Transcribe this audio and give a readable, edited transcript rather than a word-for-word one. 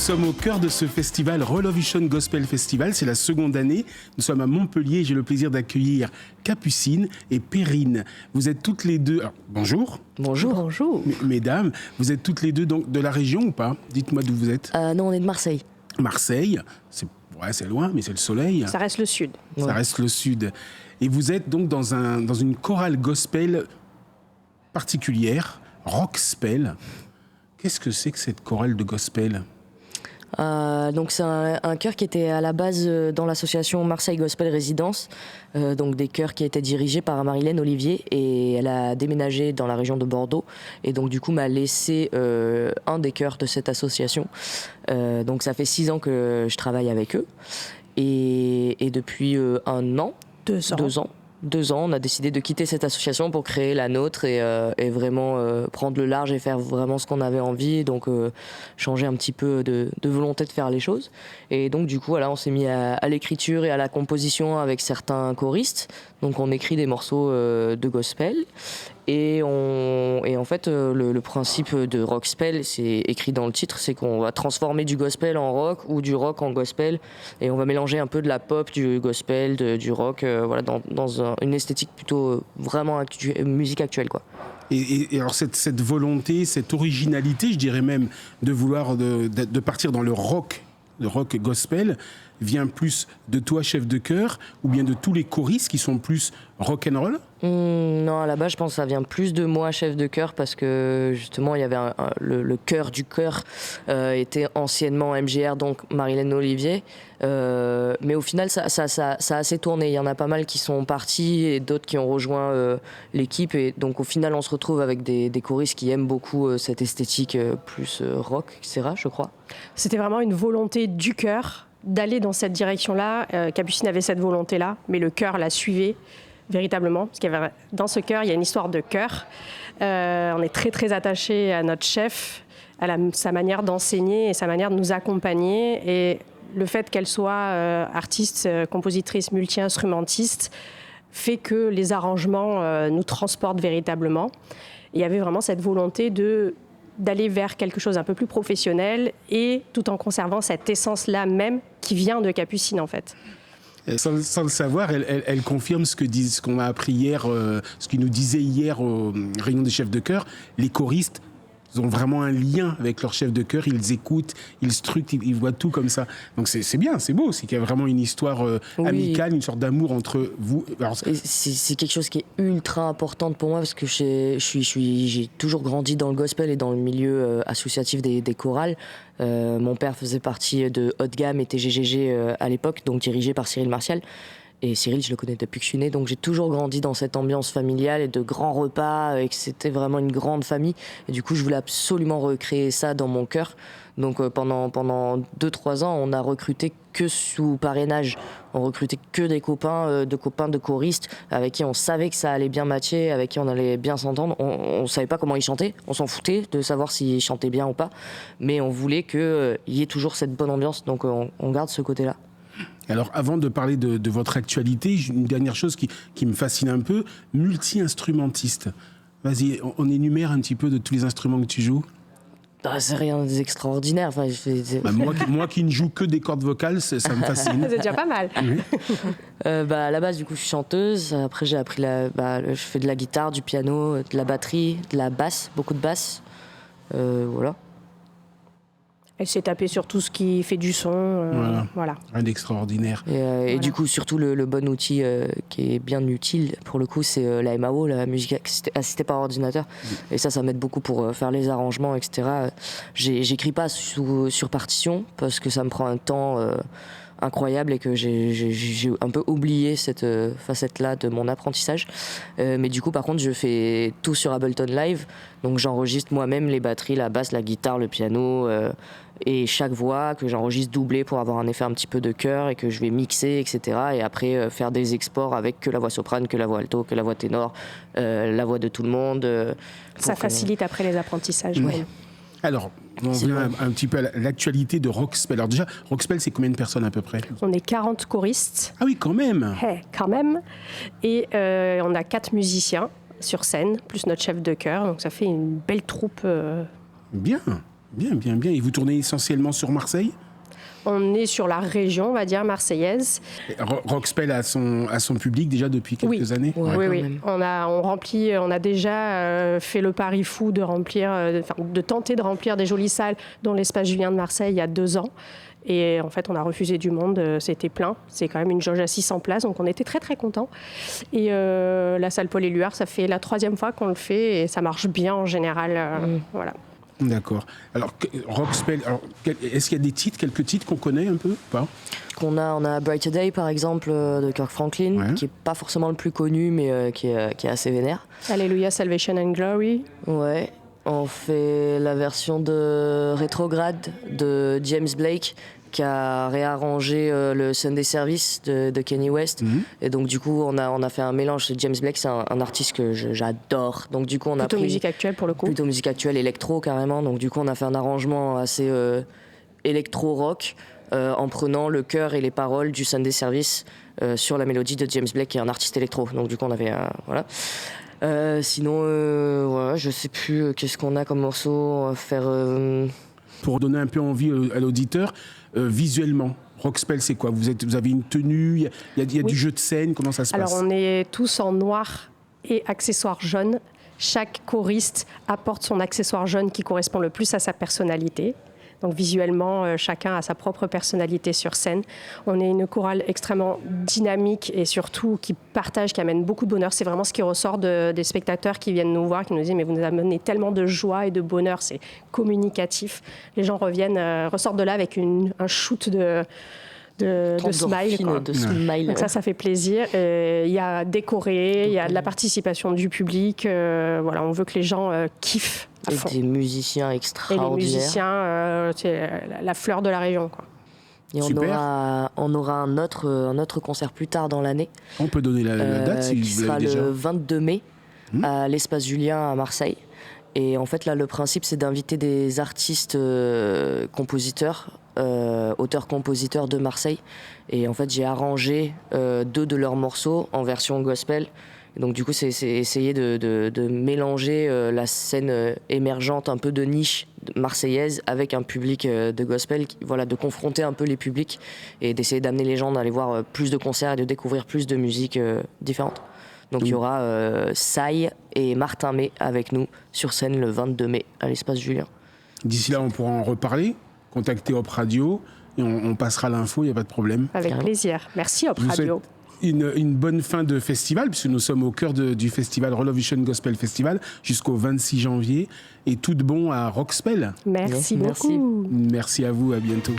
sommes au cœur de ce festival Relovision Gospel Festival. C'est la seconde année. Nous sommes à Montpellier. J'ai le plaisir d'accueillir Capucine et Perrine. Vous êtes toutes les deux... Alors, bonjour. Bonjour. Bonjour. Mesdames, vous êtes toutes les deux donc, de la région ou pas? Dites-moi d'où vous êtes. Non, on est de Marseille. Marseille, c'est loin, mais c'est le soleil. Ça reste le sud. Ça reste le sud. Et vous êtes donc dans une chorale gospel particulière, Rockspel. Qu'est-ce que c'est que cette chorale de gospel ? Donc c'est un chœur qui était à la base dans l'association Marseille Gospel Résidence, donc des chœurs qui étaient dirigés par Marilène Olivier, et elle a déménagé dans la région de Bordeaux et donc du coup m'a laissé un des chœurs de cette association. Donc ça fait 6 ans que je travaille avec eux et depuis 1 an, 2 ans, on a décidé de quitter cette association pour créer la nôtre et vraiment prendre le large et faire vraiment ce qu'on avait envie, donc changer un petit peu de volonté de faire les choses. Et donc du coup, voilà, on s'est mis à l'écriture et à la composition avec certains choristes. Donc on écrit des morceaux de gospel. Et en fait, le principe de Rockspel, c'est écrit dans le titre, c'est qu'on va transformer du gospel en rock ou du rock en gospel, et on va mélanger un peu de la pop, du gospel, du rock, voilà, dans une esthétique plutôt vraiment musique actuelle, quoi. Et alors cette volonté, cette originalité, je dirais même, de vouloir de partir dans le rock gospel, vient plus de toi, chef de chœur, ou bien de tous les choristes qui sont plus rock'n'roll ? Non, à la base, je pense que ça vient plus de moi, chef de chœur, parce que justement, il y avait le chœur du chœur était anciennement MGR, donc Marilène Olivier. Mais au final, ça a assez tourné. Il y en a pas mal qui sont partis et d'autres qui ont rejoint l'équipe. Et donc, au final, on se retrouve avec des choristes qui aiment beaucoup cette esthétique plus rock, etc., je crois. C'était vraiment une volonté du chœur d'aller dans cette direction-là. Capucine avait cette volonté-là, mais le chœur la suivait véritablement. Parce qu'il y avait, dans ce chœur, il y a une histoire de chœur. On est très, très attaché à notre chef, à sa manière d'enseigner et sa manière de nous accompagner. Et le fait qu'elle soit artiste, compositrice, multi-instrumentiste, fait que les arrangements nous transportent véritablement. Il y avait vraiment cette volonté d'aller vers quelque chose un peu plus professionnel et tout en conservant cette essence-là même qui vient de Capucine, en fait. Sans le savoir, elle confirme ce qu'on a appris hier, ce qu'il nous disait hier aux réunions des chefs de chœur. Les choristes, ils ont vraiment un lien avec leur chef de chœur, ils écoutent, ils structent, ils voient tout comme ça. Donc c'est bien, c'est beau, c'est qu'il y a vraiment une histoire amicale, une sorte d'amour entre vous. Alors, c'est quelque chose qui est ultra important pour moi, parce que j'ai toujours grandi dans le gospel et dans le milieu associatif des chorales. Mon père faisait partie de Haut de Gamme et TGGG à l'époque, donc dirigé par Cyril Martial. Et Cyril, je le connais depuis que je suis née, donc j'ai toujours grandi dans cette ambiance familiale et de grands repas, et que c'était vraiment une grande famille. Et du coup, je voulais absolument recréer ça dans mon cœur. Donc pendant 2-3 ans, on a recruté que sous parrainage. On recrutait que des copains de choristes avec qui on savait que ça allait bien matcher, avec qui on allait bien s'entendre. On savait pas comment ils chantaient, on s'en foutait de savoir s'ils chantaient bien ou pas, mais on voulait qu'il y ait toujours cette bonne ambiance, donc on garde ce côté-là. Alors, avant de parler de votre actualité, une dernière chose qui me fascine un peu, multi-instrumentiste. Vas-y, on énumère un petit peu de tous les instruments que tu joues. C'est rien d'extraordinaire. Enfin, moi qui ne joue que des cordes vocales, ça me fascine. C'est déjà pas mal. Oui. À la base, du coup, je suis chanteuse. Après, j'ai appris je fais de la guitare, du piano, de la batterie, de la basse, beaucoup de basse. Voilà. Elle s'est tapée sur tout ce qui fait du son. Voilà. Rien d'extraordinaire. Et du coup, surtout, le bon outil qui est bien utile, pour le coup, c'est la MAO, la musique assistée par ordinateur. Et ça m'aide beaucoup pour faire les arrangements, etc. J'écris pas sur partition, parce que ça me prend un temps incroyable et que j'ai un peu oublié cette facette-là de mon apprentissage. Mais du coup, par contre, je fais tout sur Ableton Live. Donc j'enregistre moi-même les batteries, la basse, la guitare, le piano et chaque voix que j'enregistre doublée pour avoir un effet un petit peu de chœur et que je vais mixer, etc. Et après faire des exports avec que la voix soprane, que la voix alto, que la voix ténor, la voix de tout le monde. Ça facilite après les apprentissages. Ouais. Alors, on vient un petit peu à l'actualité de Rockspel. Alors déjà, Rockspel, c'est combien de personnes à peu près ? On est 40 choristes. Ah oui, quand même. Quand même. Et on a 4 musiciens sur scène, plus notre chef de chœur. Donc ça fait une belle troupe. Bien. Bien, bien, bien. Et vous tournez essentiellement sur Marseille? On est sur la région, on va dire, marseillaise. Rockspell a son public déjà depuis quelques années. Ouais, Oui, quand oui. même. On a déjà fait le pari fou de tenter de remplir des jolies salles, dont l'Espace Julien de Marseille il y a 2 ans. Et en fait, on a refusé du monde, c'était plein. C'est quand même une jauge à 600 places, donc on était très très contents. Et la salle Paul Éluard, ça fait la 3e fois qu'on le fait et ça marche bien en général. Voilà. D'accord. Alors, Rockspell, est-ce qu'il y a quelques titres qu'on connaît un peu ou pas? On a Brighter Day par exemple de Kirk Franklin, qui est pas forcément le plus connu mais qui est assez vénère. Alléluia, Salvation and Glory. Ouais. On fait la version de Retrograde de James Blake qui a réarrangé le Sunday Service de Kanye West. Et donc du coup on a fait un mélange. James Blake c'est un artiste que j'adore. Donc du coup on a Plutôt pris musique actuelle pour le coup. plutôt musique actuelle, électro carrément. Donc du coup on a fait un arrangement assez électro-rock en prenant le chœur et les paroles du Sunday Service sur la mélodie de James Blake qui est un artiste électro. Donc du coup on avait voilà. Sinon, ouais, je sais plus qu'est-ce qu'on a comme morceau. On va faire. Pour donner un peu envie à l'auditeur, visuellement, Rockspell, c'est quoi? Vous avez une tenue, il y a Oui. du jeu de scène, comment ça se passe? Alors on est tous en noir et accessoires jaunes. Chaque choriste apporte son accessoire jaune qui correspond le plus à sa personnalité. Donc visuellement, chacun a sa propre personnalité sur scène. On est une chorale extrêmement dynamique et surtout qui partage, qui amène beaucoup de bonheur. C'est vraiment ce qui ressort des spectateurs qui viennent nous voir, qui nous disent « mais vous nous amenez tellement de joie et de bonheur, c'est communicatif ». Les gens ressortent de là avec un shoot de smile. Quoi. De smile. Donc ça fait plaisir. Il y a décoré, il y a de la participation du public. Voilà, on veut que les gens kiffent à fond. Et des musiciens Et extraordinaires. les musiciens, c'est la fleur de la région, quoi. Et on aura un autre concert plus tard dans l'année. On peut donner la date si qui vous sera l'avez déjà. le 22 mai à l'Espace Julien à Marseille. Et en fait là le principe c'est d'inviter des artistes compositeurs, auteurs-compositeurs de Marseille. Et en fait j'ai arrangé 2 de leurs morceaux en version gospel. Et donc du coup c'est essayer de mélanger la scène émergente un peu de niche marseillaise avec un public de gospel, voilà, de confronter un peu les publics et d'essayer d'amener les gens d'aller voir plus de concerts et de découvrir plus de musiques différentes. Donc il y aura Sai et Martin May avec nous sur scène le 22 mai à l'Espace Julien. D'ici là, on pourra en reparler, contacter Hop Radio et on passera l'info, il n'y a pas de problème. Avec Carrément. plaisir. Merci Hop Je vous Radio. souhaite une bonne fin de festival, puisque nous sommes au cœur du festival Relovision Gospel Festival jusqu'au 26 janvier. Et tout de bon à Rockspell. Merci Merci. beaucoup. Merci à vous, à bientôt.